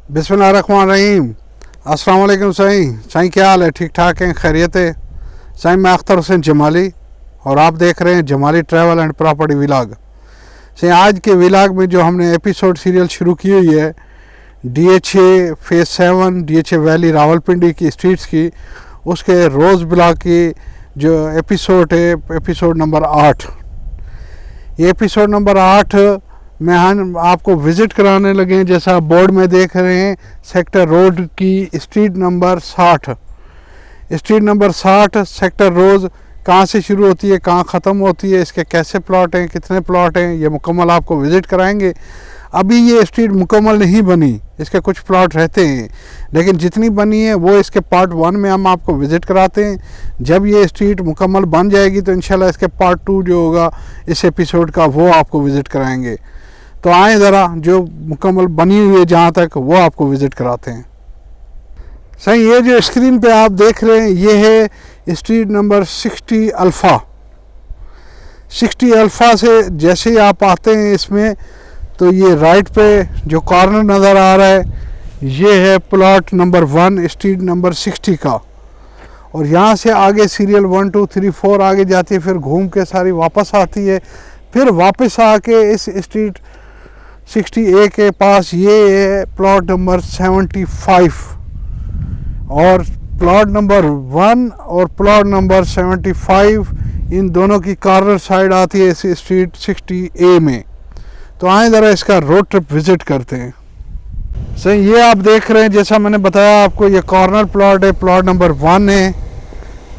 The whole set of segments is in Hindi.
बिस्मिल्लाहिर्रहमानिर्रहीम। अस्सलाम वालेकुम साईं क्या हाल है? ठीक ठाक हैं? खैरियत है? साईं मैं अख्तर हुसैन जमाली और आप देख रहे हैं Jamali travel and property vlog. साईं आज के व्लॉग में जो हमने एपिसोड सीरियल शुरू की हुई है DHA phase 7 DHA valley Rawalpindi की स्ट्रीट्स की, उसके रोज़ ब्लॉग की जो एपिसोड है एपिसोड नंबर 8। ये एपिसोड नंबर 8 में हम आपको विज़िट कराने लगे हैं। जैसा आप बोर्ड में देख रहे हैं, सेक्टर रोड की street number 60, street number 60 sector road कहाँ से शुरू होती है, कहाँ ख़त्म होती है, इसके कैसे प्लॉट हैं, कितने प्लॉट हैं, ये मुकम्मल आपको विज़िट कराएंगे। अभी ये स्ट्रीट मुकम्मल नहीं बनी, इसके कुछ प्लॉट रहते हैं, लेकिन जितनी बनी है वो इसके पार्ट 1 में हम आपको विज़िट कराते हैं। जब ये स्ट्रीट मुकम्मल बन जाएगी तो इंशाल्लाह इसके पार्ट 2 जो होगा इस एपिसोड का वो आपको विज़िट कराएंगे। तो आए ज़रा जो मुकम्मल बनी हुई है जहाँ तक वो आपको विज़िट कराते हैं। सही, ये जो स्क्रीन पे आप देख रहे हैं ये है स्ट्रीट नंबर 60 अल्फ़ा। 60 अल्फ़ा से जैसे ही आप आते हैं इसमें तो ये राइट पे जो कॉर्नर नज़र आ रहा है ये है प्लॉट नंबर 1 स्ट्रीट नंबर 60 का। और यहाँ से आगे सीरियल 1 2 3 4 आगे जाती है, फिर घूम के सारी वापस आती है, फिर वापस आके इस स्ट्रीट 60A के पास ये है प्लॉट नंबर 75। और प्लॉट नंबर 1 और प्लॉट नंबर 75 इन दोनों की कॉर्नर साइड आती है इस स्ट्रीट 60A में। तो आए ज़रा इसका रोड ट्रिप विज़िट करते हैं। सही, ये आप देख रहे हैं जैसा मैंने बताया आपको, ये कॉर्नर प्लॉट है, प्लॉट नंबर 1 है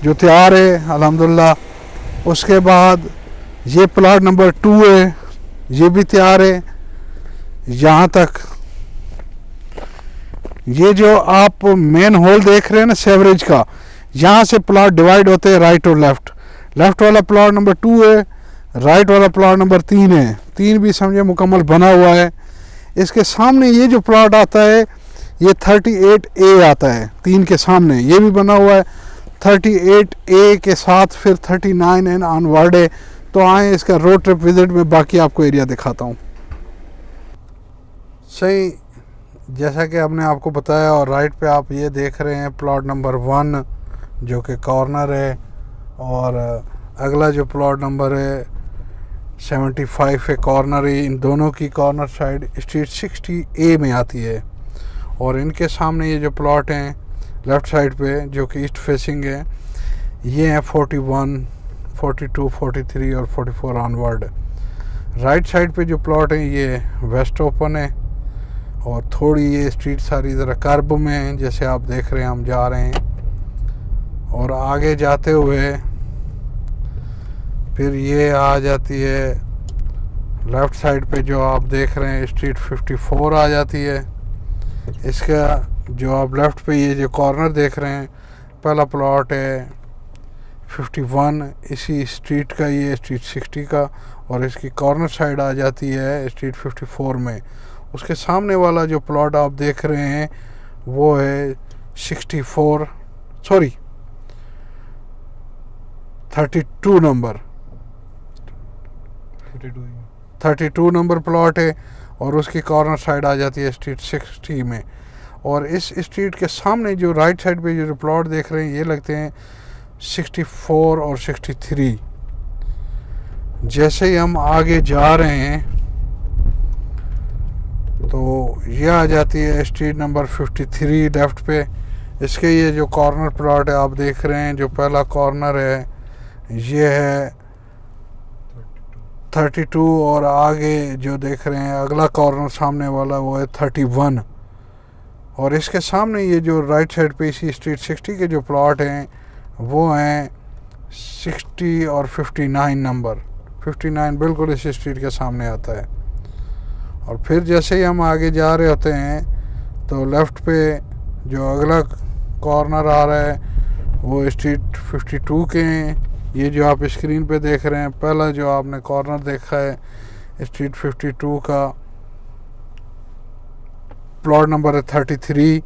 जो तैयार है अल्हम्दुलिल्लाह। उसके बाद ये प्लॉट नंबर 2 है, ये भी तैयार है। यहाँ तक ये जो आप मेन होल देख रहे हैं ना सेवरेज का, यहाँ से प्लॉट डिवाइड होते हैं राइट और लेफ़्ट। लेफ़्ट वाला प्लॉट नंबर 2 है, राइट वाला प्लॉट नंबर 3 है। 3 भी समझे मुकम्मल बना हुआ है। इसके सामने ये जो प्लॉट आता है ये 38A आता है, 3 के सामने ये भी बना हुआ है। 38A के साथ फिर 39 एंड ऑनवर्ड है। तो आए इसका रोड ट्रिप विज़िट में बाकी आपको एरिया दिखाता हूँ। सही, जैसा कि हमने आपको बताया, और राइट पे आप ये देख रहे हैं प्लॉट नंबर 1 जो कि कॉर्नर है, और अगला जो प्लॉट नंबर है 75 है, कॉर्नर है। इन दोनों की कॉर्नर साइड स्ट्रीट 60A में आती है। और इनके सामने ये जो प्लॉट हैं लेफ़्ट साइड पे जो कि ईस्ट फेसिंग है, ये हैं 41 42 43 और 44 ऑनवर्ड। राइट साइड पे जो प्लॉट है ये वेस्ट ओपन है, और थोड़ी ये स्ट्रीट सारी ज़रा कर्ब में है जैसे आप देख रहे हैं, हम जा रहे हैं। और आगे जाते हुए फिर ये आ जाती है लेफ़्ट साइड पे जो आप देख रहे हैं स्ट्रीट 54 आ जाती है। इसका जो आप लेफ़्ट पे ये जो कॉर्नर देख रहे हैं, पहला प्लॉट है 51 इसी स्ट्रीट का, ये स्ट्रीट 60 का, और इसकी कॉर्नर साइड आ जाती है स्ट्रीट 54 में। उसके सामने वाला जो प्लॉट आप देख रहे हैं वो है 32 नंबर 32 नंबर प्लॉट है, और उसकी कॉर्नर साइड आ जाती है स्ट्रीट 60 में। और इस स्ट्रीट के सामने जो राइट साइड पे जो प्लॉट देख रहे हैं ये लगते हैं 64 और 63। जैसे ही हम आगे जा रहे हैं तो ये आ जाती है स्ट्रीट नंबर 53 लेफ़्ट पे। इसके ये जो कॉर्नर प्लॉट है आप देख रहे हैं, जो पहला कॉर्नर है ये है 32, और आगे जो देख रहे हैं अगला कॉर्नर सामने वाला वो है 31। और इसके सामने ये जो राइट साइड पे इसी स्ट्रीट 60 के जो प्लॉट हैं वो हैं 60 और 59 नंबर। 59 बिल्कुल इस स्ट्रीट के सामने आता है। और फिर जैसे ही हम आगे जा रहे होते हैं तो लेफ़्ट पे जो अगला कॉर्नर आ रहा है वो स्ट्रीट 52 के हैं। ये जो आप स्क्रीन पे देख रहे हैं, पहला जो आपने कॉर्नर देखा है स्ट्रीट 52 का प्लॉट नंबर है 33,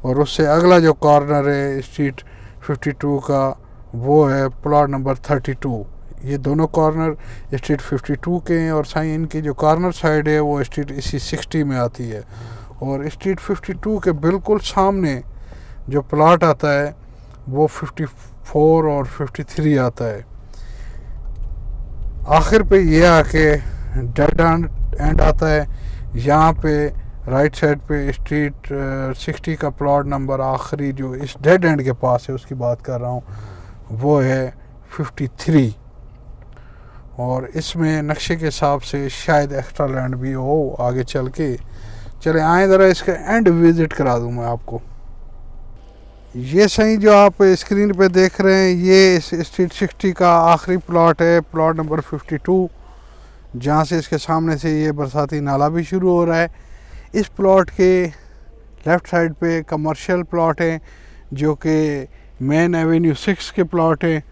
और उससे अगला जो कॉर्नर है स्ट्रीट 52 का वो है प्लॉट नंबर 32। ये दोनों कॉर्नर स्ट्रीट 52 के हैं, और साईं इनकी जो कॉर्नर साइड है वो स्ट्रीट इसी 60 में आती है। और स्ट्रीट 52 के बिल्कुल सामने जो प्लॉट आता है वो 54 और 53 आता है। आखिर पे ये आके डेड एंड आता है। यहाँ पे राइट साइड पे स्ट्रीट 60 का प्लॉट नंबर आखिरी जो इस डेड एंड के पास है उसकी बात कर रहा हूँ, वो है 53। और इसमें नक्शे के हिसाब से शायद एक्स्ट्रा लैंड भी हो आगे चल के। चले आए ज़रा इसका एंड विज़िट करा दूँ मैं आपको। ये सही जो आप स्क्रीन पे देख रहे हैं ये इस स्ट्रीट 60 का आखिरी प्लॉट है, प्लॉट नंबर 52, जहाँ से इसके सामने से ये बरसाती नाला भी शुरू हो रहा है। इस प्लॉट के लेफ़्ट साइड पे कमर्शियल प्लॉट हैं जो कि मेन एवेन्यू 6 के प्लॉट हैं,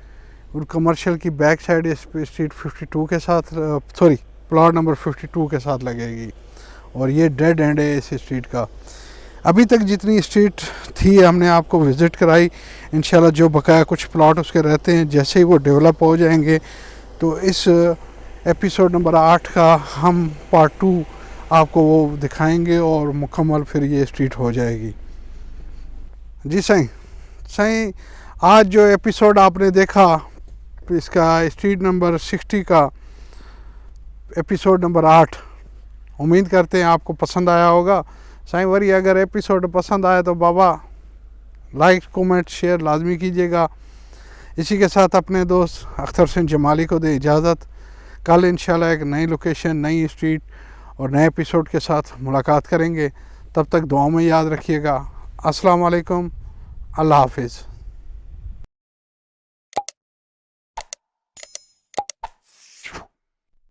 और कमर्शियल की बैक साइड इस स्ट्रीट 52 के साथ प्लॉट नंबर 52 के साथ लगेगी। और ये डेड एंड है इस स्ट्रीट का। अभी तक जितनी स्ट्रीट थी हमने आपको विज़िट कराई। इंशाल्लाह जो बकाया कुछ प्लॉट उसके रहते हैं, जैसे ही वो डेवलप हो जाएंगे तो इस एपिसोड नंबर 8 का हम पार्ट 2 आपको वो दिखाएंगे और मुकम्मल फिर ये स्ट्रीट हो जाएगी। जी सही आज जो एपिसोड आपने देखा इसका स्ट्रीट नंबर 60 का एपिसोड नंबर 8, उम्मीद करते हैं आपको पसंद आया होगा। साईं वरी अगर एपिसोड पसंद आया तो बाबा लाइक कमेंट शेयर लाजमी कीजिएगा। इसी के साथ अपने दोस्त अख्तर हुसैन जमाली को दे इजाज़त। कल इंशाल्लाह एक नई लोकेशन, नई स्ट्रीट और नए एपिसोड के साथ मुलाकात करेंगे। तब तक दुआ में याद रखिएगा। अस्सलाम वालेकुम, अल्लाह हाफिज़।